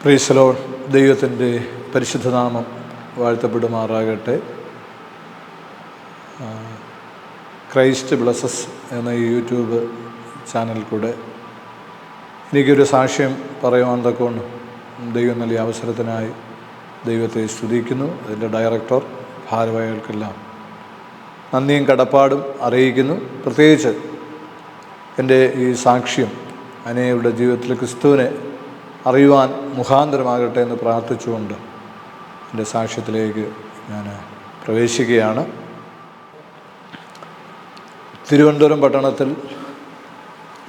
Praise the Lord. ദൈവത്തിൻ്റെ പരിശുദ്ധനാമം വാഴ്ത്തപ്പെടുമാറാകട്ടെ. Christ blesses എന്ന യൂട്യൂബ് ചാനൽ കൂടെ എനിക്കൊരു സാക്ഷ്യം പറയുവാൻ തക്കവണ്ണം ദൈവം നൽകിയ അവസരത്തിനായി ദൈവത്തെ സ്തുതിക്കുന്നു. അതിൻ്റെ ഡയറക്ടർ ഭാരവാഹികൾക്കെല്ലാം നന്ദിയും കടപ്പാടും അറിയിക്കുന്നു. പ്രത്യേകിച്ച് എൻ്റെ ഈ സാക്ഷ്യം അനേകരുടെ ജീവിതത്തിൽ ക്രിസ്തുവിനെ അറിയുവാൻ മുഖാന്തരമാകട്ടെ എന്ന് പ്രാർത്ഥിച്ചുകൊണ്ട് എൻ്റെ സാക്ഷ്യത്തിലേക്ക് ഞാൻ പ്രവേശിക്കുകയാണ്. തിരുവനന്തപുരം പട്ടണത്തിൽ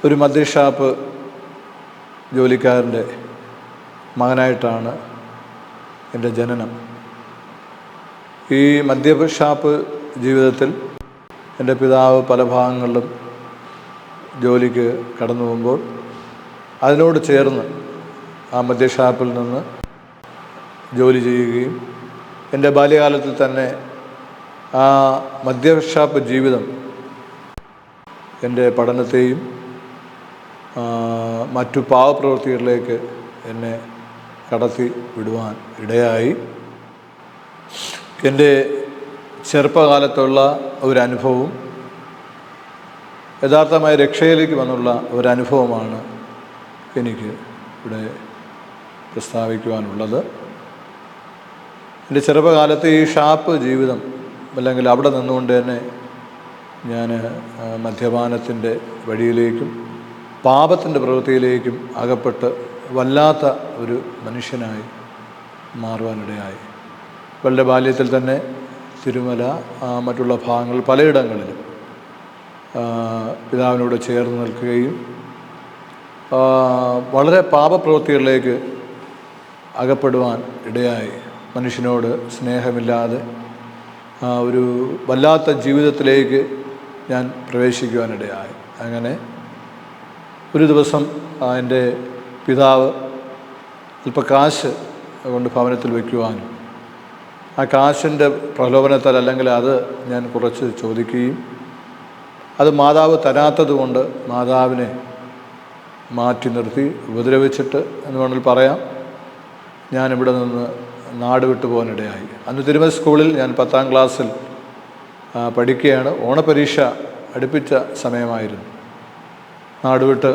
ഒരു മദ്യഷാപ്പ് ജോലിക്കാരൻ്റെ മകനായിട്ടാണ് എൻ്റെ ജനനം. ഈ മദ്യഷാപ്പ് ജീവിതത്തിൽ എൻ്റെ പിതാവ് പല ഭാഗങ്ങളിലും ജോലിക്ക് കടന്നു പോകുമ്പോൾ അതിനോട് ചേർന്ന് ആ മദ്യഷാപ്പിൽ നിന്ന് ജോലി ചെയ്യുകയും എൻ്റെ ബാല്യകാലത്തിൽ തന്നെ ആ മദ്യഷാപ്പ് ജീവിതം എൻ്റെ പഠനത്തെയും മറ്റു പാവപ്രവൃത്തികളിലേക്ക് എന്നെ കടത്തി വിടുവാൻ ഇടയായി. എൻ്റെ ചെറുപ്പകാലത്തുള്ള ഒരനുഭവവും യഥാർത്ഥമായ രക്ഷയിലേക്ക് വന്നുള്ള ഒരനുഭവമാണ് എനിക്ക് ഇവിടെ പ്രസ്താവിക്കുവാനുള്ളത്. എൻ്റെ ചെറുപ്പകാലത്ത് ഈ ഷാപ്പ് ജീവിതം, അല്ലെങ്കിൽ അവിടെ നിന്നുകൊണ്ട് തന്നെ ഞാൻ മദ്യപാനത്തിൻ്റെ വഴിയിലേക്കും പാപത്തിൻ്റെ പ്രവൃത്തിയിലേക്കും അകപ്പെട്ട് വല്ലാത്ത ഒരു മനുഷ്യനായി മാറുവാനിടയായി. വളരെ ബാല്യത്തിൽ തന്നെ തിരുമല, മറ്റുള്ള ഭാഗങ്ങൾ പലയിടങ്ങളിലും പിതാവിനോട് ചേർന്ന് നിൽക്കുകയും വളരെ പാപപ്രവൃത്തികളിലേക്ക് അകപ്പെടുവാൻ ഇടയായി. മനുഷ്യനോട് സ്നേഹമില്ലാതെ ഒരു വല്ലാത്ത ജീവിതത്തിലേക്ക് ഞാൻ പ്രവേശിക്കുവാനിടയായി. അങ്ങനെ ഒരു ദിവസം എൻ്റെ പിതാവ് അല്പം കാശ് കൊണ്ട് ഭവനത്തിൽ വയ്ക്കുവാനും ആ കാശിൻ്റെ പ്രലോഭനത്താൽ, അല്ലെങ്കിൽ അത് ഞാൻ കുറച്ച് ചോദിക്കുകയും അത് മാതാവ് തരാത്തത് കൊണ്ട് മാതാവിനെ മാറ്റി നിർത്തി ഉപദ്രവിച്ചിട്ട് എന്ന് വേണമെങ്കിൽ പറയാം, ഞാനിവിടെ നിന്ന് നാട് വിട്ടു പോകാനിടയായി. അന്ന് തിരുമല സ്കൂളിൽ ഞാൻ 10ാം ക്ലാസ്സിൽ പഠിക്കുകയാണ്. ഓണപരീക്ഷ അടുപ്പിച്ച സമയമായിരുന്നു. നാട് വിട്ട്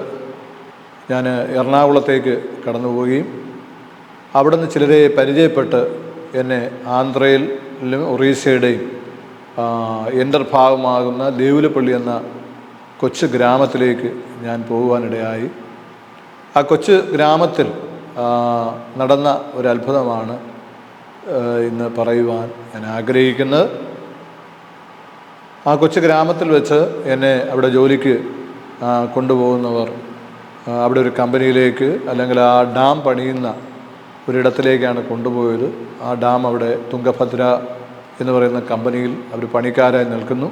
ഞാൻ എറണാകുളത്തേക്ക് കടന്നു പോവുകയും അവിടെ നിന്ന് ചിലരെ പരിചയപ്പെട്ട് എന്നെ ആന്ധ്രയിലും ഒറീസയുടെയും എൻ്റർഭാഗമാകുന്ന ദേവുലപ്പള്ളി എന്ന കൊച്ചു ഗ്രാമത്തിലേക്ക് ഞാൻ പോകുവാനിടയായി. ആ കൊച്ചു ഗ്രാമത്തിൽ നടന്ന ഒരത്ഭുതമാണ് ഇന്ന് പറയുവാൻ ഞാൻ ആഗ്രഹിക്കുന്നത്. ആ കൊച്ചു ഗ്രാമത്തിൽ വെച്ച് എന്നെ അവിടെ ജോലിക്ക് കൊണ്ടുപോകുന്നവർ അവിടെ ഒരു കമ്പനിയിലേക്ക്, അല്ലെങ്കിൽ ആ ഡാം പണിയുന്ന ഒരിടത്തിലേക്കാണ് കൊണ്ടുപോയത്. ആ ഡാം അവിടെ തുംഗഭദ്ര എന്ന് പറയുന്ന കമ്പനിയിൽ അവർ പണിക്കാരായി നിൽക്കുന്നു.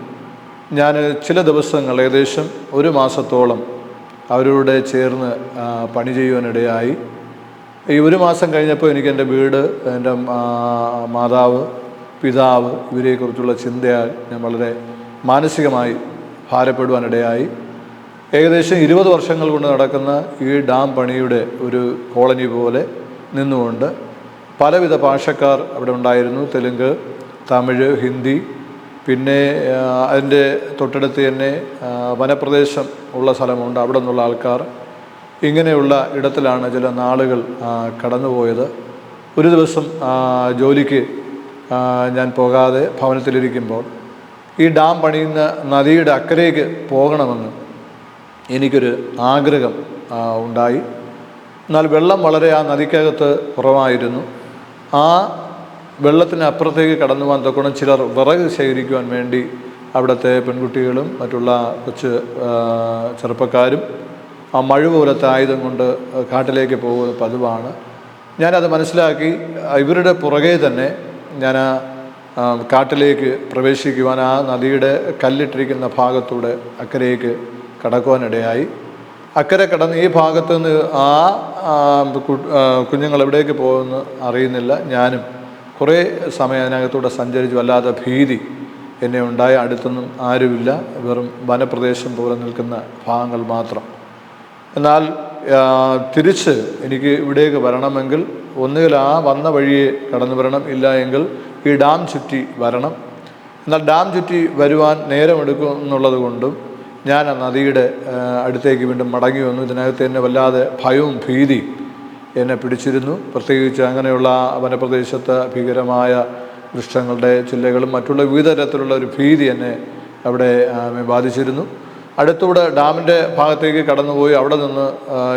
ഞാൻ ചില ദിവസങ്ങൾ, ഏകദേശം 1 മാസത്തോളം അവരോട് ചേർന്ന് പണി ചെയ്യുവാനിടയായി. ഈ 1 മാസം കഴിഞ്ഞപ്പോൾ എനിക്ക് എൻ്റെ വീട്, എൻ്റെ മാതാവ്, പിതാവ് ഇവരെക്കുറിച്ചുള്ള ചിന്തയാൽ ഞാൻ വളരെ മാനസികമായി ഭാരപ്പെടുവാനിടയായി. ഏകദേശം 20 വർഷങ്ങൾ കൊണ്ട് നടക്കുന്ന ഈ ഡാം പണിയുടെ ഒരു കോളനി പോലെ നിന്നുകൊണ്ട് പലവിധ ഭാഷക്കാർ അവിടെ ഉണ്ടായിരുന്നു. തെലുങ്ക്, തമിഴ്, ഹിന്ദി, പിന്നെ അതിൻ്റെ തൊട്ടടുത്ത് തന്നെ വനപ്രദേശം ഉള്ള സ്ഥലമുണ്ട്, അവിടെ നിന്നുള്ള ആൾക്കാർ. ഇങ്ങനെയുള്ള ഇടത്തിലാണ് ചില നാളുകൾ കടന്നുപോയത്. ഒരു ദിവസം ജോലിക്ക് ഞാൻ പോകാതെ ഭവനത്തിലിരിക്കുമ്പോൾ ഈ ഡാം പണിയുന്ന നദിയുടെ അക്കരയ്ക്ക് പോകണമെന്ന് എനിക്കൊരു ആഗ്രഹം ഉണ്ടായി. എന്നാൽ വെള്ളം വളരെ ആ നദിക്കകത്ത് കുറവായിരുന്നു. ആ വെള്ളത്തിന് അപ്പുറത്തേക്ക് കടന്നു പോകാൻ തക്കണം ചിലർ വിറക് ശേഖരിക്കുവാൻ വേണ്ടി അവിടുത്തെ പെൺകുട്ടികളും മറ്റുള്ള കൊച്ചു ചെറുപ്പക്കാരും ആ മഴ പോലത്തെ ആയുധം കൊണ്ട് കാട്ടിലേക്ക് പോകുന്ന പതിവാണ്. ഞാനത് മനസ്സിലാക്കി ഇവരുടെ പുറകെ തന്നെ ഞാൻ കാട്ടിലേക്ക് പ്രവേശിക്കുവാൻ ആ നദിയുടെ കല്ലിട്ടിരിക്കുന്ന ഭാഗത്തൂടെ അക്കരയ്ക്ക് കടക്കുവാനിടയായി. അക്കരെ കടന്ന് ഈ ഭാഗത്ത് നിന്ന് കുഞ്ഞുങ്ങൾ എവിടേക്ക് പോകുമെന്ന് അറിയുന്നില്ല. ഞാനും കുറേ സമയം അതിനകത്തൂടെ സഞ്ചരിച്ച് വല്ലാത്ത ഭീതി എന്നെ ഉണ്ടായി. അടുത്തൊന്നും ആരുമില്ല, വെറും വനപ്രദേശം പോലെ നിൽക്കുന്ന ഭാഗങ്ങൾ മാത്രം. എന്നാൽ തിരിച്ച് എനിക്ക് ഇവിടേക്ക് വരണമെങ്കിൽ ഒന്നുകിൽ ആ വന്ന വഴിയെ കടന്നു വരണം, ഇല്ല എങ്കിൽ ഈ ഡാം ചുറ്റി വരണം. എന്നാൽ ഡാം ചുറ്റി വരുവാൻ നേരമെടുക്കും എന്നുള്ളത് കൊണ്ടും ഞാൻ ആ നദിയുടെ അടുത്തേക്ക് വീണ്ടും മടങ്ങി വന്നു. ഇതിനകത്ത് എന്നെ വല്ലാതെ ഭയവും ഭീതിയും എന്നെ പിടിച്ചിരുന്നു. പ്രത്യേകിച്ച് അങ്ങനെയുള്ള വനപ്രദേശത്ത് ഭീകരമായ വൃക്ഷങ്ങളുടെ ചില്ലകളും മറ്റുള്ള വിവിധ തരത്തിലുള്ള ഒരു ഭീതി എന്നെ അവിടെ ബാധിച്ചിരുന്നു. അടുത്തൂടെ ഡാമിൻ്റെ ഭാഗത്തേക്ക് കടന്നുപോയി അവിടെ നിന്ന്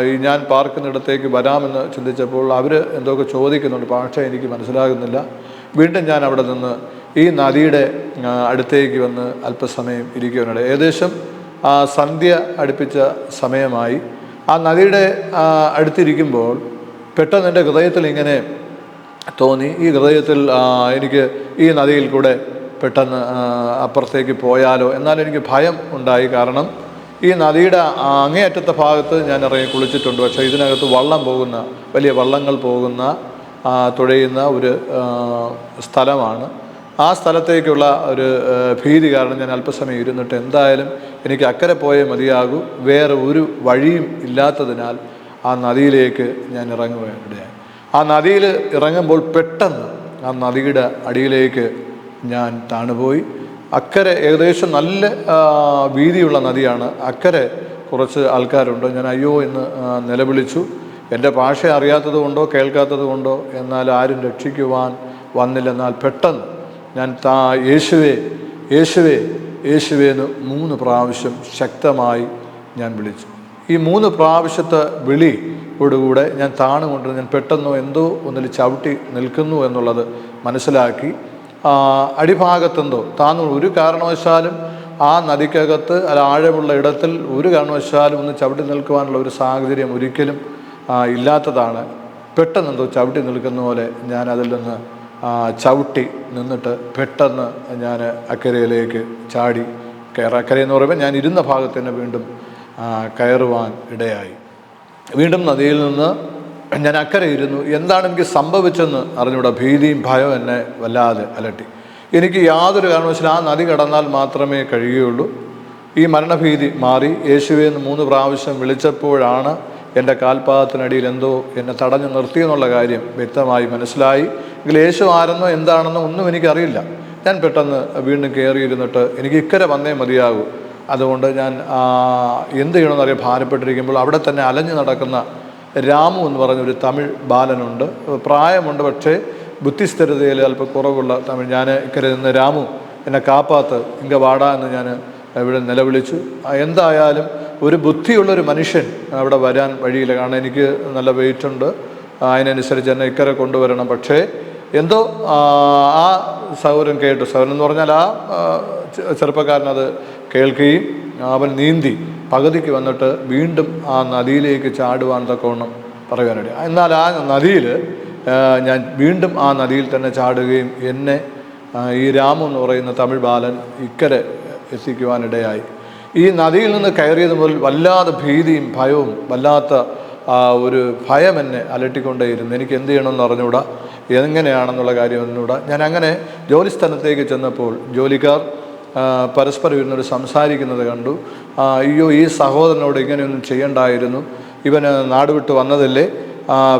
ഈ ഞാൻ പാർക്കുന്നിടത്തേക്ക് വരാമെന്ന് ചിന്തിച്ചപ്പോൾ അവർ എന്തൊക്കെ ചോദിക്കുന്നുണ്ട്, പക്ഷേ എനിക്ക് മനസ്സിലാകുന്നില്ല. വീണ്ടും ഞാൻ അവിടെ നിന്ന് ഈ നദിയുടെ അടുത്തേക്ക് വന്ന് അല്പസമയം ഇരിക്കുകയാണ്. ഏകദേശം സന്ധ്യ അടുപ്പിച്ച സമയമായി. ആ നദിയുടെ അടുത്തിരിക്കുമ്പോൾ പെട്ടെന്ന് എൻ്റെ ഹൃദയത്തിൽ ഇങ്ങനെ തോന്നി, ഈ ഹൃദയത്തിൽ എനിക്ക് ഈ നദിയിൽ കൂടെ പെട്ടെന്ന് അപ്പുറത്തേക്ക് പോയാലോ. എന്നാൽ എനിക്ക് ഭയം ഉണ്ടായി. കാരണം ഈ നദിയുടെ അങ്ങേയറ്റത്തെ ഭാഗത്ത് ഞാൻ ഇറങ്ങി കുളിച്ചിട്ടുണ്ട്. പക്ഷേ ഇതിനകത്ത് വള്ളം പോകുന്ന, വലിയ വള്ളങ്ങൾ പോകുന്ന, തുഴയുന്ന ഒരു സ്ഥലമാണ്. ആ സ്ഥലത്തേക്കുള്ള ഒരു ഭീതി കാരണം ഞാൻ അല്പസമയം ഇരുന്നിട്ട് എന്തായാലും എനിക്ക് അക്കരെ പോയേ മതിയാകൂ, വേറെ ഒരു വഴിയും ഇല്ലാത്തതിനാൽ ആ നദിയിലേക്ക് ഞാൻ ഇറങ്ങുകയാണ്. ആ നദിയിൽ ഇറങ്ങുമ്പോൾ പെട്ടെന്ന് ആ നദിയുടെ അടിയിലേക്ക് ഞാൻ താണുപോയി. അക്കരെ ഏകദേശം നല്ല വീതിയുള്ള നദിയാണ്. അക്കരെ കുറച്ച് ആൾക്കാരുണ്ട്. ഞാൻ അയ്യോ എന്ന് നിലവിളിച്ചു. എൻ്റെ ഭാഷ അറിയാത്തത് കൊണ്ടോ കേൾക്കാത്തത് കൊണ്ടോ എന്നാൽ ആരും രക്ഷിക്കുവാൻ വന്നില്ല. എന്നാൽ പെട്ടെന്ന് ഞാൻ യേശുവേ യേശുവേ യേശുവേ എന്ന് 3 പ്രാവശ്യം ശക്തമായി ഞാൻ വിളിച്ചു. ഈ 3 പ്രാവശ്യത്തെ വിളിയോടുകൂടെ ഞാൻ താണുകൊണ്ട് ഞാൻ പെട്ടെന്നോ എന്തോ ഒന്നിൽ ചവിട്ടി നിൽക്കുന്നു എന്നുള്ളത് മനസ്സിലാക്കി. അടിഭാഗത്തെന്തോ താന്നു. ഒരു കാരണവശാലും ആ നദിക്കകത്ത് ആഴമുള്ള ഇടത്തിൽ ഒരു കാരണവശാലും ഒന്ന് ചവിട്ടി നിൽക്കുവാനുള്ള ഒരു സാഹചര്യം ഒരിക്കലും ഇല്ലാത്തതാണ്. പെട്ടെന്നെന്തോ ചവിട്ടി നിൽക്കുന്ന പോലെ ഞാൻ അതിൽ നിന്ന് ചവിട്ടി നിന്നിട്ട് പെട്ടെന്ന് ഞാൻ അക്കരയിലേക്ക് ചാടി അക്കരയെന്ന് പറയുമ്പോൾ ഞാൻ ഇരുന്ന ഭാഗത്ത് തന്നെ വീണ്ടും കയറുവാൻ ഇടയായി. വീണ്ടും നദിയിൽ നിന്ന് ഞാൻ അക്കരെ ഇരുന്നു. എന്താണ് എനിക്ക് സംഭവിച്ചെന്ന് അറിഞ്ഞൂടാ. ഭീതിയും ഭയവും എന്നെ വല്ലാതെ അലട്ടി. എനിക്ക് യാതൊരു കാരണവശാലും ആ നദി കടന്നാൽ മാത്രമേ കഴിയുകയുള്ളൂ. ഈ മരണഭീതി മാറി. യേശുവേ എന്ന് 3 പ്രാവശ്യം വിളിച്ചപ്പോഴാണ് എൻ്റെ കാൽപാദത്തിനടിയിൽ എന്തോ എന്നെ തടഞ്ഞു നിർത്തിയെന്നുള്ള കാര്യം വ്യക്തമായി മനസ്സിലായി. എങ്കിൽ യേശു ആരെന്നോ എന്താണെന്നോ ഒന്നും എനിക്കറിയില്ല. ഞാൻ പെട്ടെന്ന് വീണ്ടും കയറിയിരുന്നിട്ട് എനിക്ക് ഇക്കരെ വന്നേ മതിയാകൂ. അതുകൊണ്ട് ഞാൻ എന്ത് ചെയ്യണമെന്നറിയാൻ ഭാരപ്പെട്ടിരിക്കുമ്പോൾ അവിടെ തന്നെ അലഞ്ഞു നടക്കുന്ന രാമു എന്ന് പറഞ്ഞൊരു തമിഴ് ബാലനുണ്ട്. പ്രായമുണ്ട്, പക്ഷേ ബുദ്ധിസ്ഥിരതയിൽ അല്പം കുറവുള്ള തമിഴ്. ഞാൻ ഇക്കരെ നിന്ന് രാമു എന്നെ കാപ്പാത്ത് ഇങ്ങ വാടാ എന്ന് ഞാൻ ഇവിടെ നിലവിളിച്ചു. എന്തായാലും ഒരു ബുദ്ധിയുള്ളൊരു മനുഷ്യൻ അവിടെ വരാൻ വഴിയില്ല. കാരണം എനിക്ക് നല്ല വെയിറ്റുണ്ട്, അതിനനുസരിച്ച് എന്നെ ഇക്കരെ കൊണ്ടുവരണം. പക്ഷേ എന്തോ ആ സൗരൻ കേട്ടു. സൗരൻ എന്ന് പറഞ്ഞാൽ ആ ചെറുപ്പക്കാരനത് കേൾക്കുകയും അവൻ നീന്തി പകുതിക്ക് വന്നിട്ട് വീണ്ടും ആ നദിയിലേക്ക് ചാടുവാൻ തക്കവണ്ണം പറയാനിട. എന്നാൽ ആ നദിയിൽ ഞാൻ വീണ്ടും ആ നദിയിൽ തന്നെ ചാടുകയും എന്നെ ഈ രാമു എന്ന് പറയുന്ന തമിഴ് ബാലൻ ഇക്കരെ എത്തിക്കുവാനിടയായി. ഈ നദിയിൽ നിന്ന് കയറിയത് മുതൽ വല്ലാതെ ഭീതിയും ഭയവും വല്ലാത്ത ഒരു ഭയം എന്നെ അലട്ടിക്കൊണ്ടേയിരുന്നു. എനിക്ക് എന്ത് ചെയ്യണമെന്ന് അറിഞ്ഞുകൂടാ, എങ്ങനെയാണെന്നുള്ള കാര്യം അറിഞ്ഞുകൂടാ. ഞാൻ അങ്ങനെ ജോലിസ്ഥലത്തേക്ക് ചെന്നപ്പോൾ ജോലിക്കാർ പരസ്പരം ഇരുന്നോട് സംസാരിക്കുന്നത് കണ്ടു. അയ്യോ, ഈ സഹോദരനോട് ഇങ്ങനെയൊന്നും ചെയ്യണ്ടായിരുന്നു, ഇവന് നാട് വിട്ട് വന്നതല്ലേ,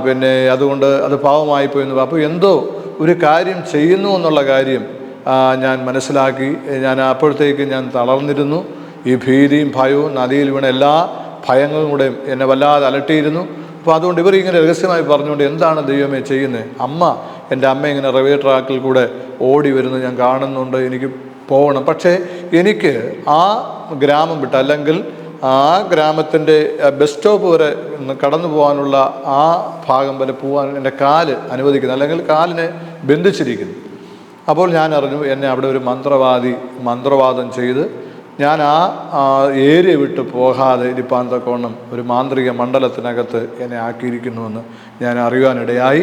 പിന്നെ അതുകൊണ്ട് അത് പാവമായിപ്പോയെന്ന്. അപ്പോൾ എന്തോ ഒരു കാര്യം ചെയ്യുന്നു എന്നുള്ള കാര്യം ഞാൻ മനസ്സിലാക്കി. ഞാൻ അപ്പോഴത്തേക്ക് ഞാൻ തളർന്നിരുന്നു. ഈ ഭീതിയും ഭയവും നദിയിൽ വീണ എല്ലാ ഭയങ്ങളും കൂടെ എന്നെ വല്ലാതെ അലട്ടിയിരുന്നു. അപ്പോൾ അതുകൊണ്ട് ഇവർ ഇങ്ങനെ രഹസ്യമായി പറഞ്ഞുകൊണ്ട് എന്താണ് ദൈവമേ ചെയ്യുന്നത്? എൻ്റെ അമ്മ ഇങ്ങനെ റെയിൽവേ ട്രാക്കിൽ കൂടെ ഓടി വരുന്നത് ഞാൻ കാണുന്നുണ്ട്, എനിക്ക് പോകണം. പക്ഷേ എനിക്ക് ആ ഗ്രാമം വിട്ട്, അല്ലെങ്കിൽ ആ ഗ്രാമത്തിൻ്റെ ബസ് സ്റ്റോപ്പ് വരെ കടന്നു പോകാനുള്ള ആ ഭാഗം വരെ പോകാൻ എൻ്റെ കാല് അനുവദിക്കുന്നു, അല്ലെങ്കിൽ കാലിനെ ബന്ധിച്ചിരിക്കുന്നു. അപ്പോൾ ഞാൻ അറിഞ്ഞു എന്നെ അവിടെ ഒരു മന്ത്രവാദം ചെയ്ത് ഞാൻ ആ ഏരിയ വിട്ട് പോകാതെ ഇരിപ്പാൻ തക്കവണ്ണം ഒരു മാന്ത്രിക മണ്ഡലത്തിനകത്ത് എന്നെ ആക്കിയിരിക്കുന്നുവെന്ന് ഞാൻ അറിയുവാനിടയായി.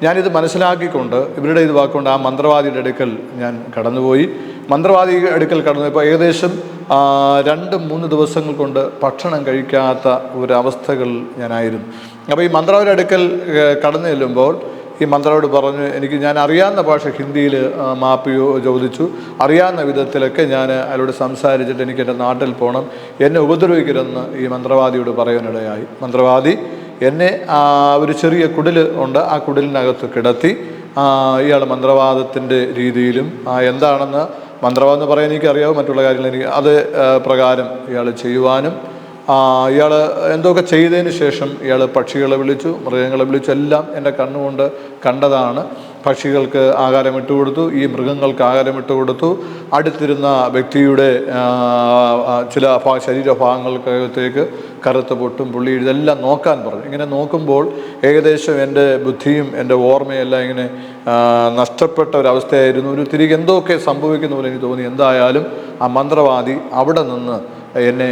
ഞാനിത് മനസ്സിലാക്കിക്കൊണ്ട് ഇവരുടെ ഇത് വാക്കുകൊണ്ട് ആ മന്ത്രവാദിയുടെ അടുക്കൽ ഞാൻ കടന്നുപോയി. മന്ത്രവാദി അടുക്കൽ കടന്നുപോയപ്പോൾ ഏകദേശം 2-3 ദിവസങ്ങൾ കൊണ്ട് ഭക്ഷണം കഴിക്കാത്ത ഒരവസ്ഥകൾ ഞാനായിരുന്നു. അപ്പോൾ ഈ മന്ത്രവാദിയുടെ അടുക്കൽ കടന്നു ചെല്ലുമ്പോൾ ഈ മന്ത്രോട് പറഞ്ഞു. ഞാൻ അറിയാവുന്ന ഭാഷ ഹിന്ദിയിൽ മാപ്പ് ചോദിച്ചു. അറിയാവുന്ന വിധത്തിലൊക്കെ ഞാൻ അയാളോട് സംസാരിച്ചിട്ട് എനിക്ക് എൻ്റെ നാട്ടിൽ പോകണം, എന്നെ ഉപദ്രവിക്കരുതെന്ന് ഈ മന്ത്രവാദിയോട് പറയാനിടയായി. മന്ത്രവാദി എന്നെ ഒരു ചെറിയ കുടിൽ ഉണ്ട്, ആ കുടിലിനകത്ത് കിടത്തി. ഇയാൾ മന്ത്രവാദത്തിൻ്റെ രീതിയിലും എന്താണെന്ന് മന്ത്രവാദം എന്ന് പറയാൻ എനിക്കറിയാവും, മറ്റുള്ള കാര്യങ്ങൾ എനിക്ക് അത് പ്രകാരം ഇയാൾ ചെയ്യുവാനും ഇയാൾ എന്തൊക്കെ ചെയ്തതിന് ശേഷം ഇയാൾ പക്ഷികളെ വിളിച്ചു, മൃഗങ്ങളെ വിളിച്ചു, എല്ലാം എൻ്റെ കണ്ണുകൊണ്ട് കണ്ടതാണ്. പക്ഷികൾക്ക് ആഹാരം ഇട്ടുകൊടുത്തു, ഈ മൃഗങ്ങൾക്ക് ആഹാരം ഇട്ടുകൊടുത്തു. അടുത്തിരുന്ന വ്യക്തിയുടെ ചില ശരീരഭാഗങ്ങൾക്കകത്തേക്ക് കറുത്ത പൊട്ടും പുള്ളി ഇതെല്ലാം നോക്കാൻ പറഞ്ഞു. ഇങ്ങനെ നോക്കുമ്പോൾ ഏകദേശം എൻ്റെ ബുദ്ധിയും എൻ്റെ ഓർമ്മയെല്ലാം ഇങ്ങനെ നഷ്ടപ്പെട്ട ഒരവസ്ഥയായിരുന്നു. തിരികെ എന്തൊക്കെ സംഭവിക്കുന്ന പോലെ എനിക്ക് തോന്നി. എന്തായാലും ആ മന്ത്രവാദി അവിടെ നിന്ന് എന്നെ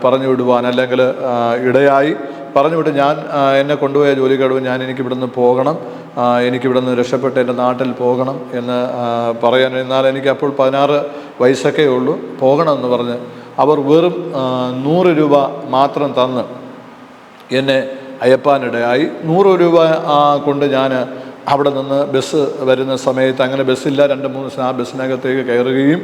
പറഞ്ഞു വിടുവാൻ അല്ലെങ്കിൽ ഇടയായി. പറഞ്ഞു വിട്ട് എന്നെ കൊണ്ടുപോയ ജോലിക്കാട് എനിക്കിവിടുന്ന് പോകണം, എനിക്കിവിടുന്ന് രക്ഷപ്പെട്ട് എൻ്റെ നാട്ടിൽ പോകണം എന്ന് പറയാൻ. എന്നാൽ എനിക്ക് അപ്പോൾ 16 വയസ്സൊക്കെ ഉള്ളൂ. പോകണമെന്ന് പറഞ്ഞ് അവർ വെറും 100 രൂപ മാത്രം തന്ന് എന്നെ അയപ്പാനിടയായി. 100 രൂപ കൊണ്ട് ഞാൻ അവിടെ നിന്ന് ബസ് വരുന്ന സമയത്ത്, അങ്ങനെ ബസ്സില്ല, 2-3 ആ ബസ്സിനകത്തേക്ക് കയറുകയും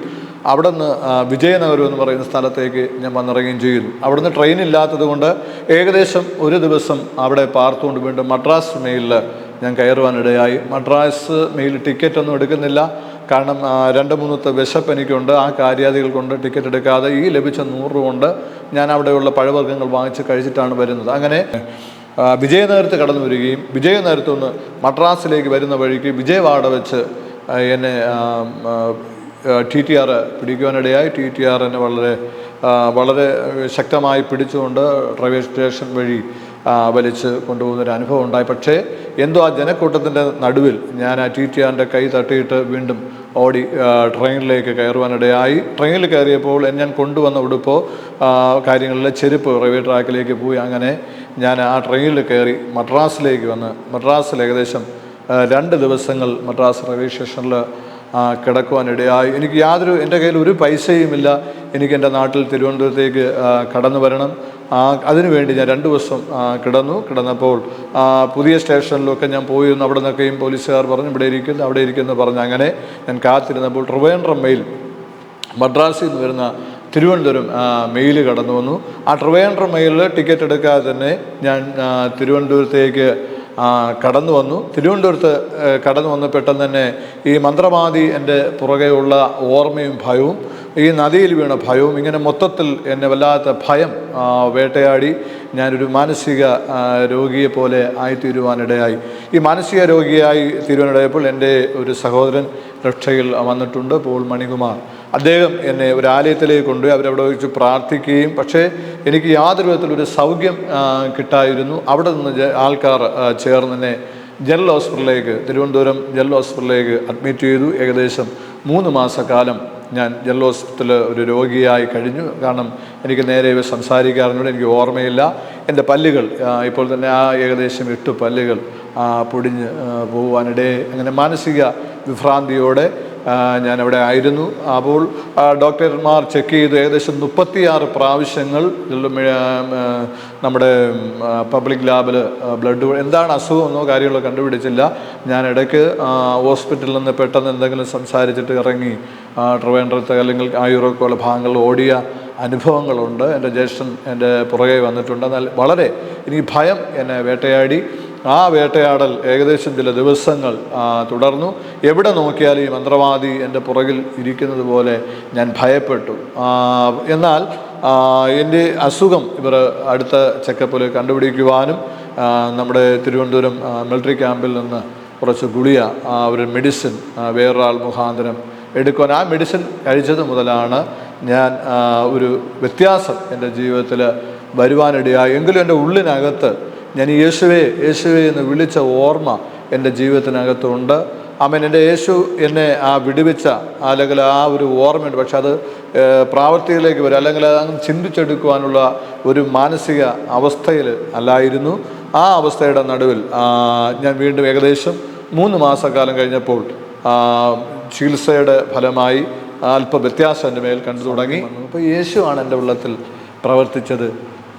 അവിടെ നിന്ന് വിജയനഗരം എന്ന് പറയുന്ന സ്ഥലത്തേക്ക് ഞാൻ വന്നിറങ്ങുകയും ചെയ്തു. അവിടെ നിന്ന് ട്രെയിനില്ലാത്തത് കൊണ്ട് ഏകദേശം ഒരു ദിവസം അവിടെ പാർത്തുകൊണ്ട് വീണ്ടും മദ്രാസ് മെയിലിൽ ഞാൻ കയറുവാനിടയായി. മദ്രാസ് മെയിൽ ടിക്കറ്റൊന്നും എടുക്കുന്നില്ല, കാരണം 2-3 വിശപ്പ് എനിക്കുണ്ട്. ആ കാര്യാദികൾ കൊണ്ട് ടിക്കറ്റ് എടുക്കാതെ ഈ ലഭിച്ച 100 രൂപ കൊണ്ട് ഞാൻ അവിടെയുള്ള പഴവർഗ്ഗങ്ങൾ വാങ്ങിച്ച് കഴിച്ചിട്ടാണ് വരുന്നത്. അങ്ങനെ വിജയനഗരത്ത് കടന്നു വരികയും വിജയനഗരത്തു നിന്ന് മദ്രാസിലേക്ക് വരുന്ന വഴിക്ക് വിജയവാഡ വെച്ച് എന്നെ TTR പിടിക്കുവാനിടയായി. TTR എന്നെ വളരെ ശക്തമായി പിടിച്ചുകൊണ്ട് റെയിൽവേ സ്റ്റേഷൻ വഴി വലിച്ച് കൊണ്ടുപോകുന്നൊരു അനുഭവം ഉണ്ടായി. പക്ഷേ എന്തോ ആ ജനക്കൂട്ടത്തിൻ്റെ നടുവിൽ ഞാൻ ആ TTRൻ്റെ കൈ തട്ടിയിട്ട് വീണ്ടും ഓടി ട്രെയിനിലേക്ക് കയറുവാനിടയായി. ട്രെയിനിൽ കയറിയപ്പോൾ ഞാൻ കൊണ്ടുവന്ന ഉടുപ്പോ കാര്യങ്ങളിലെ ചെരുപ്പ് റെയിൽവേ ട്രാക്കിലേക്ക് പോയി. അങ്ങനെ ഞാൻ ആ ട്രെയിനിൽ കയറി മദ്രാസിലേക്ക് വന്ന് മദ്രാസിൽ ഏകദേശം 2 ദിവസങ്ങൾ മദ്രാസ് റെയിൽവേ സ്റ്റേഷനിൽ കിടക്കുവാനിടയായി. എൻ്റെ കയ്യിൽ ഒരു പൈസയുമില്ല. എനിക്ക് എൻ്റെ നാട്ടിൽ തിരുവനന്തപുരത്തേക്ക് കടന്നു വരണം. അതിനുവേണ്ടി ഞാൻ 2 ദിവസം കിടന്നപ്പോൾ പുതിയ സ്റ്റേഷനിലൊക്കെ ഞാൻ പോയി. അവിടെ നിന്നൊക്കെയും പോലീസുകാർ പറഞ്ഞു ഇവിടെ ഇരിക്കുന്നു അവിടെ ഇരിക്കുന്നു പറഞ്ഞു. അങ്ങനെ ഞാൻ കാത്തിരുന്നപ്പോൾ ട്രിവാൻഡ്രം മെയിൽ മദ്രാസിൽ നിന്ന് വരുന്ന തിരുവനന്തപുരം മെയിൽ കടന്നു വന്നു. ആ ട്രിവാൻഡ്രം മെയിലിൽ ടിക്കറ്റ് എടുക്കാതെ തന്നെ ഞാൻ തിരുവനന്തപുരത്തേക്ക് കടന്നു വന്നു. തിരുവനന്തപുരത്ത് കടന്നു വന്ന് പെട്ടെന്ന് തന്നെ ഈ മന്ത്രവാദി എൻ്റെ പുറകെയുള്ള ഓർമ്മയും ഭയവും, ഈ നദിയിൽ വീണ ഭയവും, ഇങ്ങനെ മൊത്തത്തിൽ എന്നെ വല്ലാത്ത ഭയം വേട്ടയാടി. ഞാനൊരു മാനസിക രോഗിയെ പോലെ ആയിത്തീരുവാനിടയായി. ഈ മാനസിക രോഗിയായി തീരുവാനിടയപ്പോൾ എൻ്റെ ഒരു സഹോദരൻ രക്ഷയിൽ വന്നിട്ടുണ്ട്, പോൾ മണികുമാർ. അദ്ദേഹം എന്നെ ഒരു ആലയത്തിലേക്ക് കൊണ്ടുപോയി. അവരവിടെ വെച്ച് പ്രാർത്ഥിക്കുകയും, പക്ഷേ എനിക്ക് യാതൊരു വിധത്തിലൊരു സൗഖ്യം കിട്ടായിരുന്നു. അവിടെ നിന്ന് ആൾക്കാർ ചേർന്ന് എന്നെ ജനറൽ ഹോസ്പിറ്റലിലേക്ക്, തിരുവനന്തപുരം ജനറൽ ഹോസ്പിറ്റലിലേക്ക് അഡ്മിറ്റ് ചെയ്തു. ഏകദേശം 3 മാസക്കാലം ഞാൻ ജനറൽ ഹോസ്പിറ്റലിൽ ഒരു രോഗിയായി കഴിഞ്ഞു. കാരണം എനിക്ക് നേരെ സംസാരിക്കാറുണ്ട്, എനിക്ക് ഓർമ്മയില്ല. എൻ്റെ പല്ലുകൾ ഇപ്പോൾ തന്നെ ഏകദേശം 8 പല്ലുകൾ പൊടിഞ്ഞ് പോകുവാനിടയെ. അങ്ങനെ മാനസിക വിഭ്രാന്തിയോടെ ഞാനവിടെ ആയിരുന്നു. അപ്പോൾ ഡോക്ടർമാർ ചെക്ക് ചെയ്തു. ഏകദേശം 36 പ്രാവശ്യങ്ങൾ നമ്മുടെ പബ്ലിക് ലാബിൽ ബ്ലഡ് എന്താണ് അസുഖമെന്നോ കാര്യങ്ങളോ കണ്ടുപിടിച്ചില്ല. ഞാൻ ഇടയ്ക്ക് ഹോസ്പിറ്റലിൽ നിന്ന് പെട്ടെന്ന് എന്തെങ്കിലും സംസാരിച്ചിട്ട് ഇറങ്ങി ട്രിവാൻഡ്രത്തെ അല്ലെങ്കിൽ ആയൂറൊക്കെയുള്ള ഭാഗങ്ങളിൽ ഓടിയ അനുഭവങ്ങളുണ്ട്. എൻ്റെ ജ്യേഷ്ഠൻ എൻ്റെ പുറകെ വന്നിട്ടുണ്ട്. എന്നാൽ വളരെ എനിക്ക് ഭയം എന്നെ വേട്ടയാടി. ആ വേട്ടയാടൽ ഏകദേശം ചില ദിവസങ്ങൾ തുടർന്നു. എവിടെ നോക്കിയാലും ഈ മന്ത്രവാദി എൻ്റെ പുറകിൽ ഇരിക്കുന്നത് പോലെ ഞാൻ ഭയപ്പെട്ടു. എന്നാൽ എൻ്റെ അസുഖം ഇവർ അടുത്ത ചെക്കപ്പിൽ കണ്ടുപിടിക്കുവാനും നമ്മുടെ തിരുവനന്തപുരം മിലിറ്ററി ക്യാമ്പിൽ നിന്ന് കുറച്ച് ഗുളിക ഒരു മെഡിസിൻ വേറൊരാൾ മുഖാന്തരം എടുക്കുവാൻ, ആ മെഡിസിൻ കഴിച്ചത് മുതലാണ് ഞാൻ ഒരു വ്യത്യാസം എൻ്റെ ജീവിതത്തിൽ വരുവാനിടയായി. എങ്കിലും എൻ്റെ ഉള്ളിനകത്ത് ഞാൻ യേശുവേ യേശുവേ എന്ന് വിളിച്ച ഓർമ്മ എൻ്റെ ജീവിതത്തിനകത്തുണ്ട്. ആമേൻ. എൻ്റെ യേശു എന്നെ വിടുവിച്ച അല്ലെങ്കിൽ ആ ഒരു ഓർമ്മയുണ്ട്. പക്ഷെ അത് പ്രാവർത്തികയിലേക്ക് വരും അല്ലെങ്കിൽ അത് ചിന്തിച്ചെടുക്കുവാനുള്ള ഒരു മാനസിക അവസ്ഥയിൽ അല്ലായിരുന്നു. ആ അവസ്ഥയുടെ നടുവിൽ ഞാൻ വീണ്ടും ഏകദേശം 3 മാസക്കാലം കഴിഞ്ഞപ്പോൾ ചികിത്സയുടെ ഫലമായി അല്പ വ്യത്യാസം എൻ്റെ മേൽ കണ്ടു തുടങ്ങി. അപ്പോൾ യേശുവാണ് എൻ്റെ ഉള്ളത്തിൽ പ്രവർത്തിച്ചത്,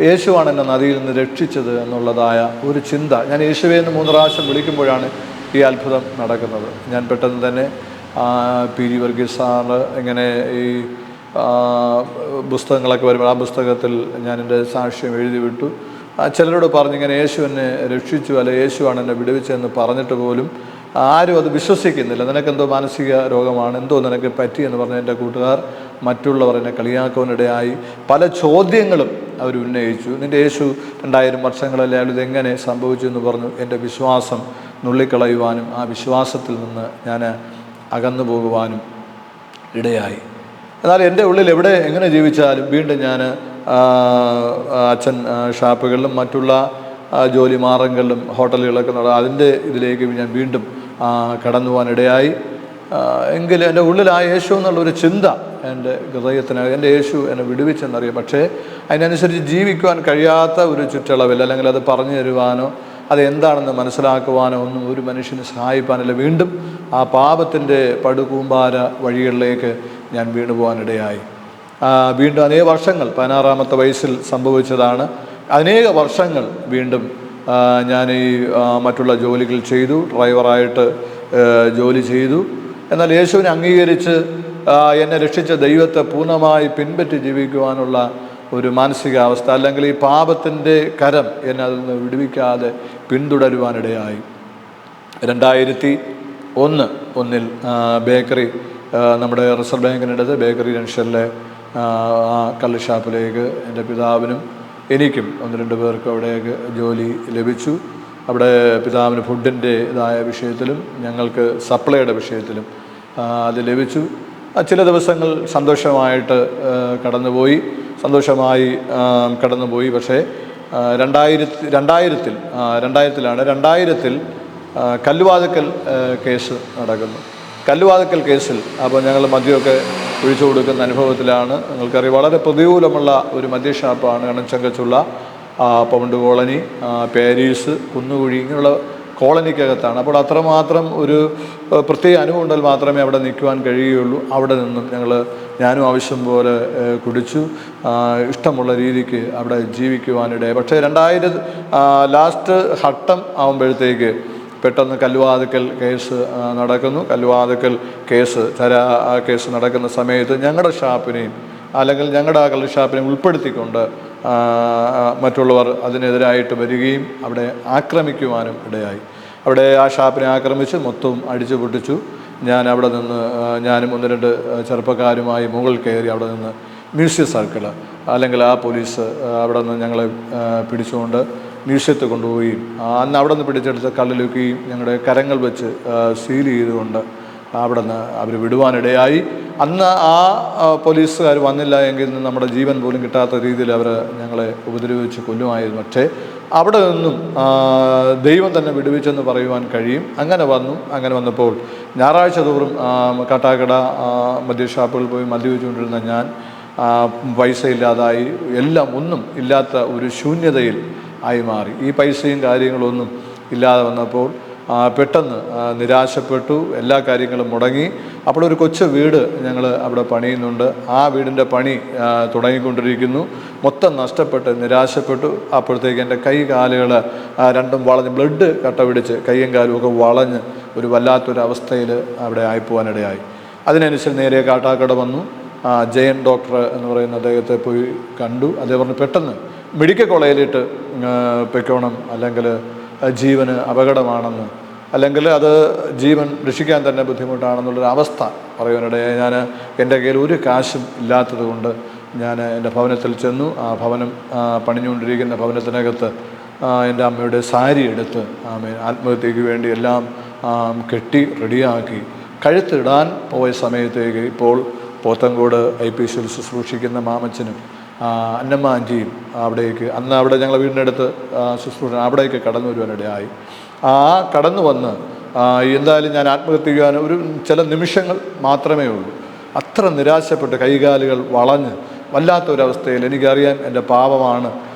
യേശുവാണ് എന്നെ നദിയിൽ നിന്ന് രക്ഷിച്ചത് എന്നുള്ളതായ ഒരു ചിന്ത. ഞാൻ യേശുവെ എന്ന് 3 പ്രാവശ്യം വിളിക്കുമ്പോഴാണ് ഈ അത്ഭുതം നടക്കുന്നത്. ഞാൻ പെട്ടെന്ന് തന്നെ പി.ജി. വർഗീസ് സാറ് ഇങ്ങനെ ഈ പുസ്തകങ്ങളൊക്കെ വരുമ്പോൾ ആ പുസ്തകത്തിൽ ഞാൻ എൻ്റെ സാക്ഷ്യം എഴുതി വിട്ടു. ചിലരോട് പറഞ്ഞിങ്ങനെ യേശു എന്നെ രക്ഷിച്ചു, അല്ലെ യേശുവാണ് എന്നെ വിടുവിച്ചതെന്ന് പറഞ്ഞിട്ട് പോലും ആരും അത് വിശ്വസിക്കുന്നില്ല. നിനക്കെന്തോ മാനസിക രോഗമാണ്, എന്തോ നിനക്ക് പറ്റിയെന്ന് പറഞ്ഞ എൻ്റെ കൂട്ടുകാർ മറ്റുള്ളവർ എന്നെ കളിയാക്കുവാനിടയായി. പല ചോദ്യങ്ങളും അവർ ഉന്നയിച്ചു. നിൻ്റെ യേശു 2000 വർഷങ്ങളല്ലേ, അയാൾ ഇതെങ്ങനെ സംഭവിച്ചു എന്ന് പറഞ്ഞു. എൻ്റെ വിശ്വാസം നുള്ളിക്കളയുവാനും ആ വിശ്വാസത്തിൽ നിന്ന് ഞാൻ അകന്നു പോകുവാനും ഇടയായി. എന്നാൽ എൻ്റെ ഉള്ളിൽ എങ്ങനെ ജീവിച്ചാലും വീണ്ടും ഞാൻ അച്ഛൻ ഷാപ്പുകളിലും മറ്റുള്ള ജോലി മാർഗങ്ങളിലും ഹോട്ടലുകളൊക്കെ അതിൻ്റെ ഇതിലേക്ക് ഞാൻ വീണ്ടും കടന്നു പോകാനിടയായി. എങ്കിലും എൻ്റെ ഉള്ളിൽ ആ യേശു എന്നുള്ളൊരു ചിന്ത എൻ്റെ ഹൃദയത്തിന്, എൻ്റെ യേശു എന്നെ വിടുവിച്ചെന്നറിയാം. പക്ഷേ അതിനനുസരിച്ച് ജീവിക്കുവാൻ കഴിയാത്ത ഒരു ചുറ്റളവിൽ, അല്ലെങ്കിൽ അത് പറഞ്ഞു തരുവാനോ അതെന്താണെന്ന് മനസ്സിലാക്കുവാനോ ഒന്നും ഒരു മനുഷ്യന് സഹായിപ്പാനില്ല. വീണ്ടും ആ പാപത്തിൻ്റെ പടുകൂമ്പാര വഴികളിലേക്ക് ഞാൻ വീണു പോകാനിടയായി. വീണ്ടും അനേക വർഷങ്ങൾ, 16-ാമത്തെ വയസ്സിൽ സംഭവിച്ചതാണ്. അനേക വർഷങ്ങൾ വീണ്ടും ഞാൻ ഈ മറ്റുള്ള ജോലികൾ ചെയ്തു, ഡ്രൈവറായിട്ട് ജോലി ചെയ്തു. എന്നാൽ യേശുവിനെ അംഗീകരിച്ച് എന്നെ രക്ഷിച്ച ദൈവത്തെ പൂർണ്ണമായി പിൻപറ്റി ജീവിക്കുവാനുള്ള ഒരു മാനസികാവസ്ഥ, അല്ലെങ്കിൽ ഈ പാപത്തിൻ്റെ കരം എന്നെ അതിൽ നിന്ന് വിടുവിക്കാതെ പിന്തുടരുവാനിടയായി. 2001 ബേക്കറി, നമ്മുടെ റിസർവ് ബാങ്കിനടുത്ത് ബേക്കറി ജംഗ്ഷനിലെ കള്ള് ഷാപ്പിലേക്ക് എൻ്റെ പിതാവിനും എനിക്കും 1-2 പേർക്കും അവിടേക്ക് ജോലി ലഭിച്ചു. അവിടെ പിതാവിന് ഫുഡിൻ്റെതായ വിഷയത്തിലും ഞങ്ങൾക്ക് സപ്ലൈയുടെ വിഷയത്തിലും അത് ലഭിച്ചു. ചില ദിവസങ്ങൾ സന്തോഷമായിട്ട് കടന്നുപോയി. പക്ഷേ 2000-ൽ കല്ലുവാതുക്കൽ കേസ് നടക്കുന്നു. കല്ലുവാതുക്കൽ കേസിൽ അപ്പോൾ ഞങ്ങൾ മദ്യമൊക്കെ ഒഴിച്ചു കൊടുക്കുന്ന അനുഭവത്തിലാണ്. നിങ്ങൾക്കറിയാം, വളരെ പ്രതികൂലമുള്ള ഒരു മദ്യഷാപ്പാണ് കണ്ണച്ചങ്കച്ചുള്ള പൗണ്ട് കോളനി, പാരീസ്, കുന്നുകുഴി, ഇങ്ങനെയുള്ള കോളനിക്കകത്താണ്. അപ്പോൾ അത്രമാത്രം ഒരു പ്രത്യേക അനുഭവം ഉണ്ടെങ്കിൽ മാത്രമേ അവിടെ നിൽക്കുവാൻ കഴിയുകയുള്ളൂ. അവിടെ നിന്നും ഞാനും ആവശ്യം പോലെ കുടിച്ചു, ഇഷ്ടമുള്ള രീതിക്ക് അവിടെ ജീവിക്കുവാനിടയായി. പക്ഷേ 2000 ലാസ്റ്റ് ഘട്ടം ആകുമ്പോഴത്തേക്ക് പെട്ടെന്ന് കല്ലുവാതുക്കൽ കേസ് നടക്കുന്നു. കല്ലുവാതുക്കൽ കേസ് നടക്കുന്ന സമയത്ത് ഞങ്ങളുടെ ഷാപ്പിനെയും, അല്ലെങ്കിൽ ഞങ്ങളുടെ ആ കള്ള് ഷാപ്പിനെ ഉൾപ്പെടുത്തിക്കൊണ്ട് മറ്റുള്ളവർ അതിനെതിരായിട്ട് വരികയും അവിടെ ആക്രമിക്കുവാനും ഇടയായി. അവിടെ ആ ഷാപ്പിനെ ആക്രമിച്ച് മൊത്തവും അടിച്ചു പൊട്ടിച്ചു. ഞാൻ അവിടെ നിന്ന്, ഞാനും 1-2 ചെറുപ്പക്കാരുമായി മുകളിൽ കയറി അവിടെ നിന്ന് മ്യൂസിയം സർക്കിള്, അല്ലെങ്കിൽ ആ പോലീസ് അവിടെ നിന്ന് ഞങ്ങളെ പിടിച്ചുകൊണ്ട് മ്യൂസിയത്തിൽ കൊണ്ടുപോവുകയും അന്ന് അവിടെ നിന്ന് പിടിച്ചെടുത്ത് കള്ളിലൊക്കെയും ഞങ്ങളുടെ കരങ്ങൾ വെച്ച് സീൽ ചെയ്തുകൊണ്ട് അവിടെ നിന്ന് അവർ വിടുവാനിടയായി. അന്ന് ആ പോലീസുകാർ വന്നില്ല എങ്കിൽ നമ്മുടെ ജീവൻ പോലും കിട്ടാത്ത രീതിയിൽ അവർ ഞങ്ങളെ ഉപദ്രവിച്ച് കൊല്ലുമായിരുന്നു. പക്ഷേ അവിടെ നിന്നും ദൈവം തന്നെ വിടുവിച്ചെന്ന് പറയുവാൻ കഴിയും. അങ്ങനെ വന്നപ്പോൾ ഞായറാഴ്ച തോറും കാട്ടാക്കട മദ്യഷാപ്പുകളിൽ പോയി മദ്യപിച്ചുകൊണ്ടിരുന്ന ഞാൻ പൈസ ഇല്ലാതായി, എല്ലാം ഒന്നും ഇല്ലാത്ത ഒരു ശൂന്യതയിൽ ആയി മാറി. ഈ പൈസയും കാര്യങ്ങളൊന്നും ഇല്ലാതെ വന്നപ്പോൾ പെട്ടെന്ന് നിരാശപ്പെട്ടു. എല്ലാ കാര്യങ്ങളും മുടങ്ങി. അപ്പോൾ ഒരു കൊച്ചു വീട് ഞങ്ങൾ അവിടെ പണിയുന്നുണ്ട്. ആ വീടിൻ്റെ പണി തുടങ്ങിക്കൊണ്ടിരിക്കുന്നു. മൊത്തം നഷ്ടപ്പെട്ട് നിരാശപ്പെട്ടു. അപ്പോഴത്തേക്ക് എൻ്റെ കൈ കാലുകൾ രണ്ടും വളഞ്ഞ്, ബ്ലഡ് കട്ട പിടിച്ച് കൈയും കാലും ഒക്കെ വളഞ്ഞ് ഒരു വല്ലാത്തൊരവസ്ഥയിൽ അവിടെ ആയിപ്പോവാനിടയായി. അതിനനുസരിച്ച് നേരെ കാട്ടാക്കട വന്നു. ജയൻ ഡോക്ടർ എന്ന് പറയുന്ന അദ്ദേഹത്തെ പോയി കണ്ടു. അദ്ദേഹം പറഞ്ഞു, പെട്ടെന്ന് മെഡിക്കൽ കോളേജിലിട്ട് പൊയ്ക്കോണം, അല്ലെങ്കിൽ ജീവന് അപകടമാണെന്ന്, അല്ലെങ്കിൽ അത് ജീവൻ രക്ഷിക്കാൻ തന്നെ ബുദ്ധിമുട്ടാണെന്നുള്ളൊരു അവസ്ഥ പറയുവാനിടയായി. ഞാൻ എൻ്റെ കയ്യിൽ ഒരു കാശും ഇല്ലാത്തത് കൊണ്ട് ഞാൻ എൻ്റെ ഭവനത്തിൽ ചെന്നു. ആ ഭവനം പണിഞ്ഞുകൊണ്ടിരിക്കുന്ന ഭവനത്തിനകത്ത് എൻ്റെ അമ്മയുടെ സാരി എടുത്ത് ആത്മഹത്യയ്ക്ക് വേണ്ടി എല്ലാം കെട്ടി റെഡിയാക്കി കഴുത്തിടാൻ പോയ സമയത്തേക്ക് ഇപ്പോൾ പോത്തങ്കോട് IPCയിൽ ശുശ്രൂഷിക്കുന്ന മാമച്ചനും അന്നമ്മ ആൻറ്റിയും അവിടേക്ക്, അന്ന് അവിടെ ഞങ്ങളുടെ വീടിനടുത്ത് ശുശ്രൂഷ, അവിടേക്ക് കടന്നു വരുവാനിടയായി. കടന്നു വന്ന് എന്തായാലും ഞാൻ ആത്മഹത്യ ചെയ്യാൻ ചില നിമിഷങ്ങൾ മാത്രമേ ഉള്ളൂ. അത്ര നിരാശപ്പെട്ട് കൈകാലുകൾ വളഞ്ഞ് വല്ലാത്തൊരവസ്ഥയിൽ, എനിക്കറിയാം എൻ്റെ പാപമാണ്,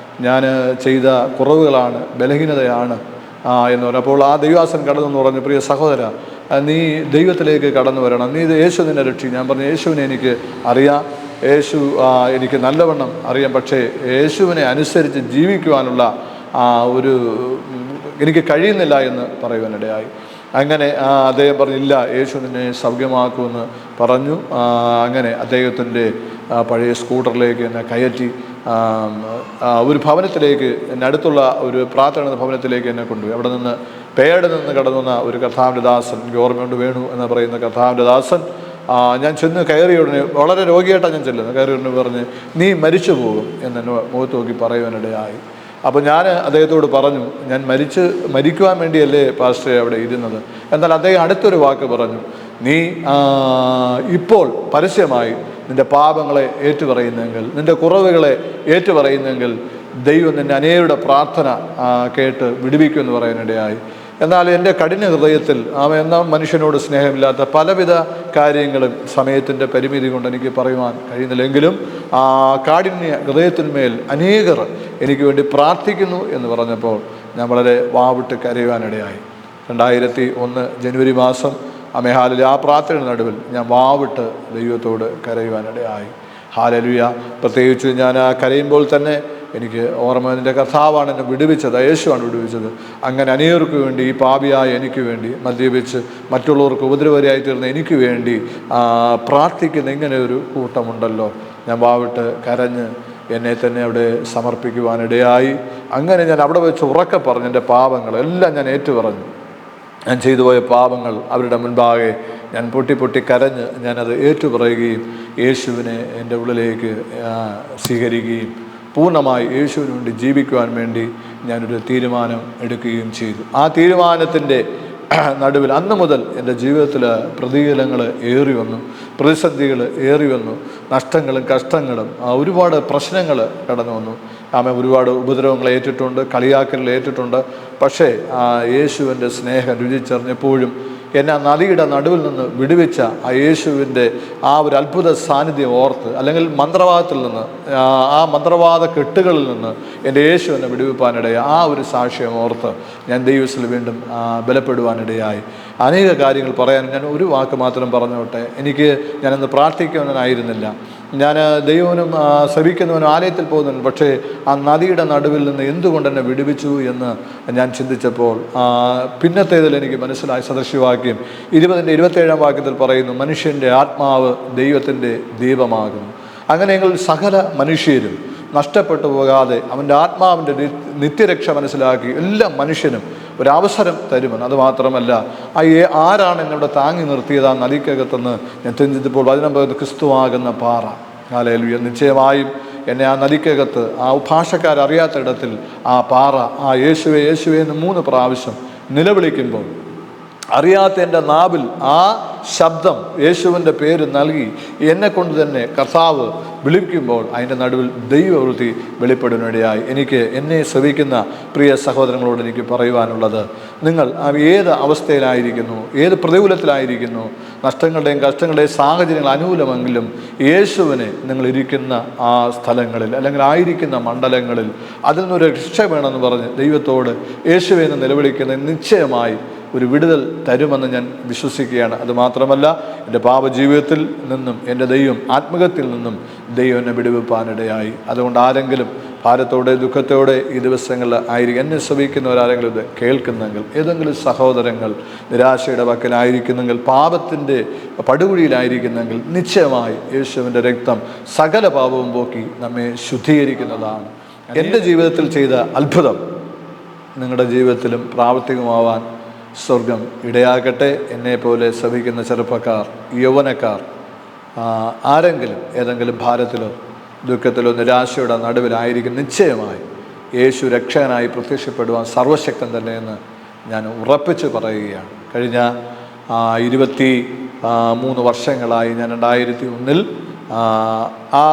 ഞാൻ ചെയ്ത കുറവുകളാണ്, ബലഹീനതയാണ് എന്ന് പറഞ്ഞു. അപ്പോൾ ആ ദൈവാസൻ കടന്നു പറഞ്ഞു, പ്രിയ സഹോദര, നീ ദൈവത്തിലേക്ക് കടന്നു വരണം, നീ യേശു നിന്നെ രക്ഷിക്കും. ഞാൻ പറഞ്ഞു, യേശുവിനെ എനിക്ക് അറിയാം, യേശു എനിക്ക് നല്ലവണ്ണം അറിയാം, പക്ഷേ യേശുവിനെ അനുസരിച്ച് ജീവിക്കുവാനുള്ള എനിക്ക് കഴിയുന്നില്ല എന്ന് പറയുവാനിടയായി. അങ്ങനെ അദ്ദേഹം പറഞ്ഞില്ല, യേശു നിന്നെ സൗഖ്യമാക്കുമെന്ന് പറഞ്ഞു. അങ്ങനെ അദ്ദേഹത്തിൻ്റെ പഴയ സ്കൂട്ടറിലേക്ക് എന്നെ കയറ്റി ഒരു ഭവനത്തിലേക്ക്, എന്നെ അടുത്തുള്ള ഒരു പ്രാർത്ഥന ഭവനത്തിലേക്ക് എന്നെ കൊണ്ടുപോയി. അവിടെ നിന്ന് പേട് നിന്ന് കടന്നുവന്ന ഒരു കർത്താവിൻ്റെ ദാസൻ, എനിക്ക് ഓർമ്മയുണ്ട്, വേണു എന്ന് പറയുന്ന കർത്താവിൻ്റെ ദാസൻ, ഞാൻ ചെന്ന് കയറിയ ഉടനെ, വളരെ രോഗിയായിട്ടാണ് ഞാൻ ചെല്ലുന്നത്, കയറിയ ഉടനെ പറഞ്ഞ് നീ മരിച്ചു പോകും എന്നെ മുഖത്ത് നോക്കി പറയുവാനിടയായി. അപ്പോൾ ഞാൻ അദ്ദേഹത്തോട് പറഞ്ഞു, ഞാൻ മരിക്കുവാൻ വേണ്ടിയല്ലേ പാസ്റ്ററെ അവിടെ ഇരുന്നത്. എന്നാൽ അദ്ദേഹം അടുത്തൊരു വാക്ക് പറഞ്ഞു, നീ ഇപ്പോൾ പരസ്യമായി നിൻ്റെ പാപങ്ങളെ ഏറ്റുപറയുന്നെങ്കിൽ, നിൻ്റെ കുറവുകളെ ഏറ്റുപറയുന്നെങ്കിൽ ദൈവം നിന്നെ അനേകരുടെ പ്രാർത്ഥന കേട്ട് വിടുവിക്കുമെന്ന് പറയാനിടയായി. എന്നാൽ എൻ്റെ കഠിന ഹൃദയത്തിൽ എന്ന മനുഷ്യനോട് സ്നേഹമില്ലാത്ത പലവിധ കാര്യങ്ങളും സമയത്തിൻ്റെ പരിമിതി കൊണ്ട് എനിക്ക് പറയുവാൻ കഴിയുന്നില്ലെങ്കിലും കാഠിന്യ ഹൃദയത്തിന്മേൽ അനേകർ എനിക്ക് വേണ്ടി പ്രാർത്ഥിക്കുന്നു എന്ന് പറഞ്ഞപ്പോൾ ഞാൻ വളരെ വാവിട്ട് കരയുവാനിടയായി. 2001 ജനുവരി മാസം അമേഹാലിലെ ആ പ്രാർത്ഥനയുടെ നടുവിൽ ഞാൻ വാവിട്ട് ദൈവത്തോട് കരയുവാനിടയായി. ഹല്ലേലൂയ. പ്രത്യേകിച്ച് ഞാൻ കരയുമ്പോൾ തന്നെ എനിക്ക് ഓർമ്മ, എൻ്റെ കർത്താവാണ് എന്നെ വിടുവിച്ചത്, യേശുവാണ് വിടുവിച്ചത്. അങ്ങനെ അനേകർക്ക് വേണ്ടി, ഈ പാപിയായ എനിക്ക് വേണ്ടി, മദ്യപിച്ച് മറ്റുള്ളവർക്ക് ഉപദ്രവകാരിയായി തീർന്ന എനിക്ക് വേണ്ടി പ്രാർത്ഥിക്കുന്ന ഇങ്ങനെ ഒരു കൂട്ടമുണ്ടല്ലോ. ഞാൻ വാവിട്ട് കരഞ്ഞ് എന്നെ തന്നെ അവിടെ സമർപ്പിക്കുവാനിടയായി. അങ്ങനെ ഞാൻ അവിടെ വെച്ച് ഉറക്കെ പറഞ്ഞു എൻ്റെ പാപങ്ങളെല്ലാം ഞാൻ ഏറ്റുപറഞ്ഞു. ഞാൻ ചെയ്തു പോയ പാപങ്ങൾ അവരുടെ മുൻപാകെ ഞാൻ പൊട്ടി കരഞ്ഞ് ഞാനത് ഏറ്റുപറയുകയും യേശുവിനെ എൻ്റെ ഉള്ളിലേക്ക് സ്വീകരിക്കുകയും പൂർണ്ണമായി യേശുവിന് വേണ്ടി ജീവിക്കുവാൻ വേണ്ടി ഞാനൊരു തീരുമാനം എടുക്കുകയും ചെയ്തു. ആ തീരുമാനത്തിൻ്റെ നടുവിൽ അന്ന് മുതൽ എൻ്റെ ജീവിതത്തിൽ പ്രതികൂലങ്ങൾ ഏറി വന്നു, പ്രതിസന്ധികൾ ഏറി വന്നു, നഷ്ടങ്ങളും കഷ്ടങ്ങളും ഒരുപാട് പ്രശ്നങ്ങൾ കടന്നു വന്നു. ഒരുപാട് ഉപദ്രവങ്ങൾ ഏറ്റിട്ടുണ്ട്, കളിയാക്കലുകൾ ഏറ്റിട്ടുണ്ട്. പക്ഷേ യേശുവിൻ്റെ സ്നേഹം രുചിച്ചറിഞ്ഞപ്പോഴും എന്നെ ആ നദിയുടെ നടുവിൽ നിന്ന് വിടുവിച്ച ആ യേശുവിൻ്റെ ഒരു അത്ഭുത സാന്നിധ്യം ഓർത്ത്, അല്ലെങ്കിൽ മന്ത്രവാദത്തിൽ നിന്ന്, ആ മന്ത്രവാദ കെട്ടുകളിൽ നിന്ന് എൻ്റെ യേശു എന്നെ വിടുവിപ്പാനിടയായി ഒരു സാക്ഷ്യം ഓർത്ത് ഞാൻ ദൈവത്തിൽ വീണ്ടും ബലപ്പെടുവാനിടയായി. അനേക കാര്യങ്ങൾ പറയാൻ ഞാൻ ഒരു വാക്ക് മാത്രം പറഞ്ഞോട്ടെ. ഞാനന്ന് പ്രാർത്ഥിക്കുവാനായിരുന്നില്ല, ഞാൻ ദൈവനും ശ്രവിക്കുന്നവനും ആലയത്തിൽ പോകുന്നു. പക്ഷേ ആ നദിയുടെ നടുവിൽ നിന്ന് എന്തുകൊണ്ട് എന്നെ വിടുവിച്ചു എന്ന് ഞാൻ ചിന്തിച്ചപ്പോൾ പിന്നത്തേതിൽ എനിക്ക് മനസ്സിലായി. സദൃശവാക്യം 20-27 വാക്യത്തിൽ പറയുന്നു, മനുഷ്യൻ്റെ ആത്മാവ് ദൈവത്തിൻ്റെ ദീപമാകുന്നു. അങ്ങനെയെങ്കിൽ സകല മനുഷ്യരും നഷ്ടപ്പെട്ടു പോകാതെ അവൻ്റെ ആത്മാവിൻ്റെ നിത്യരക്ഷ മനസ്സിലാക്കി എല്ലാ മനുഷ്യനും ഒരവസരം തരുമെന്ന്. അതുമാത്രമല്ല, ആരാണ് എന്നോട് താങ്ങി നിർത്തിയത് ആ നദിക്കകത്തെന്ന് ഞാൻ ചിന്തിച്ചപ്പോൾ വചനം പറയുന്നത് ക്രിസ്തുവാകുന്ന പാറ. ഹല്ലേലൂയ. നിശ്ചയമായും എന്നെ ആ നദിക്കകത്ത് ഭാഷക്കാരറിയാത്ത ഇടത്തിൽ ആ പാറ യേശുവേ യേശുവേ എന്ന് 3 പ്രാവശ്യം നിലവിളിക്കുമ്പോൾ അറിയാത്ത എൻ്റെ നാവിൽ ആ ശബ്ദം യേശുവിൻ്റെ പേര് നൽകി എന്നെ കൊണ്ട് തന്നെ കർത്താവ് വിളിക്കുമ്പോൾ അതിൻ്റെ നടുവിൽ ദൈവവൃത്തി വെളിപ്പെടുന്നതിനിടയായി. എന്നെ ശ്രവിക്കുന്ന പ്രിയ സഹോദരങ്ങളോട് എനിക്ക് പറയുവാനുള്ളത്, നിങ്ങൾ ഏത് അവസ്ഥയിലായിരിക്കുന്നു, ഏത് പ്രതികൂലത്തിലായിരിക്കുന്നു, നഷ്ടങ്ങളുടെയും കഷ്ടങ്ങളുടെയും സാഹചര്യങ്ങൾ അനുകൂലമെങ്കിലും യേശുവിനെ നിങ്ങൾ ഇരിക്കുന്ന ആ സ്ഥലങ്ങളിൽ അല്ലെങ്കിൽ ആയിരിക്കുന്ന മണ്ഡലങ്ങളിൽ അതിൽ നിന്നൊരു രക്ഷ വേണമെന്ന് പറഞ്ഞ് ദൈവത്തോട് യേശുവെ എന്ന് നിലവിളിക്കുന്ന നിശ്ചയമായി ഒരു വിടുതൽ തരുമെന്ന് ഞാൻ വിശ്വസിക്കുകയാണ്. അതുമാത്രമല്ല, എൻ്റെ പാപജീവിതത്തിൽ നിന്നും എൻ്റെ ദൈവം ആത്മഹത്യയിൽ നിന്നും ദൈവം എന്നെ വിടുവിപ്പാനിടയായി. അതുകൊണ്ട് ആരെങ്കിലും ഭാരത്തോടെ ദുഃഖത്തോടെ ഈ ദിവസങ്ങളിൽ ആയിരിക്കും എന്നെ ശ്രമിക്കുന്നവരാരെങ്കിലും ഇത് കേൾക്കുന്നെങ്കിൽ, ഏതെങ്കിലും സഹോദരങ്ങൾ നിരാശയുടെ വക്കലായിരിക്കുന്നെങ്കിൽ, പാപത്തിൻ്റെ പടുകുഴിയിലായിരിക്കുന്നെങ്കിൽ, നിശ്ചയമായി യേശുവിൻ്റെ രക്തം സകല പാപവും പോക്കി നമ്മെ ശുദ്ധീകരിക്കുന്നതാണ്. എൻ്റെ ജീവിതത്തിൽ ചെയ്ത അത്ഭുതം നിങ്ങളുടെ ജീവിതത്തിലും പ്രാവർത്തികമാവാൻ സ്വർഗം ഇടയാകട്ടെ. എന്നെപ്പോലെ ശ്രമിക്കുന്ന ചെറുപ്പക്കാർ, യൗവനക്കാർ ആരെങ്കിലും ഏതെങ്കിലും ഭാരത്തിലോ ദുഃഖത്തിലോ നിരാശയുടെ നടുവിലായിരിക്കും, നിശ്ചയമായി യേശു രക്ഷകനായി പ്രത്യക്ഷപ്പെടുവാൻ സർവശക്തൻ തന്നെയെന്ന് ഞാൻ ഉറപ്പിച്ച് പറയുകയാണ്. കഴിഞ്ഞ 23 വർഷങ്ങളായി ഞാൻ 2001 ആ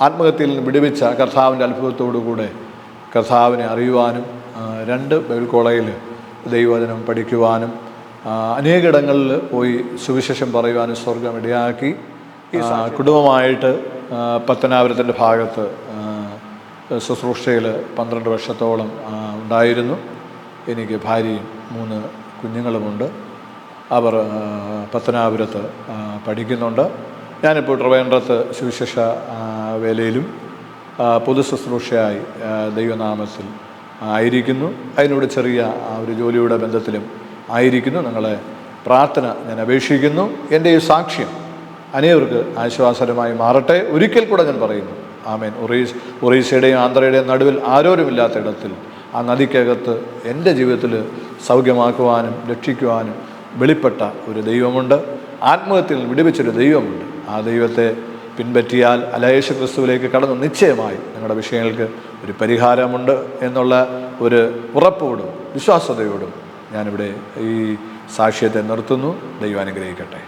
ആത്മഹത്യയിൽ നിന്ന് വിടുവിച്ച കർത്താവിൻ്റെ അത്ഭുതത്തോടുകൂടെ കർത്താവിനെ അറിയുവാനും 2 ബൈബിൾ കോളേജിൽ ദൈവവചനം പഠിക്കുവാനും അനേകയിടങ്ങളിൽ പോയി സുവിശേഷം പറയുവാനും സ്വർഗം ഇടയാക്കി. ഈ കുടുംബമായിട്ട് പത്തനാപുരത്തിൻ്റെ ഭാഗത്ത് ശുശ്രൂഷയിൽ 12 വർഷത്തോളം ഉണ്ടായിരുന്നു. എനിക്ക് ഭാര്യയും 3 കുഞ്ഞുങ്ങളുമുണ്ട്. അവർ പത്തനാപുരത്ത് പഠിക്കുന്നുണ്ട്. ഞാനിപ്പോൾ ട്രിവാൻഡ്രത്ത് സുവിശേഷ വേലയിലും പൊതു ശുശ്രൂഷയായി ദൈവനാമത്തിൽ ആയിരിക്കുന്നു. അതിനോട് ചെറിയ ഒരു ജോലിയുടെ ബന്ധത്തിലും ആയിരിക്കുന്നു. നിങ്ങളെ പ്രാർത്ഥന ഞാൻ അപേക്ഷിക്കുന്നു. എൻ്റെ ഈ സാക്ഷ്യം അനേകർക്ക് ആശ്വാസകരമായി മാറട്ടെ. ഒരിക്കൽ കൂടെ ഞാൻ പറയുന്നു, ആമേൻ. ഒറീസയുടെയും ആന്ധ്രയുടെയും നടുവിൽ ആരോരുമില്ലാത്ത ഇടത്തിൽ ആ നദിക്കകത്ത് എൻ്റെ ജീവിതത്തിൽ സൗഖ്യമാക്കുവാനും രക്ഷിക്കുവാനും വെളിപ്പെട്ട ഒരു ദൈവമുണ്ട്. ആത്മഹത്യയിൽ വിടുവിച്ചൊരു ദൈവമുണ്ട്. ആ ദൈവത്തെ പിൻപറ്റിയാൽ യേശു ക്രിസ്തുവിലേക്ക് കടന്ന് നിശ്ചയമായി നിങ്ങളുടെ വിഷയങ്ങൾക്ക് ഒരു പരിഹാരമുണ്ട് എന്നുള്ള ഒരു ഉറപ്പോടും വിശ്വാസതയോടും ഞാനിവിടെ ഈ സാക്ഷ്യത്തെ നിർത്തുന്നു. ദൈവം അനുഗ്രഹിക്കട്ടെ.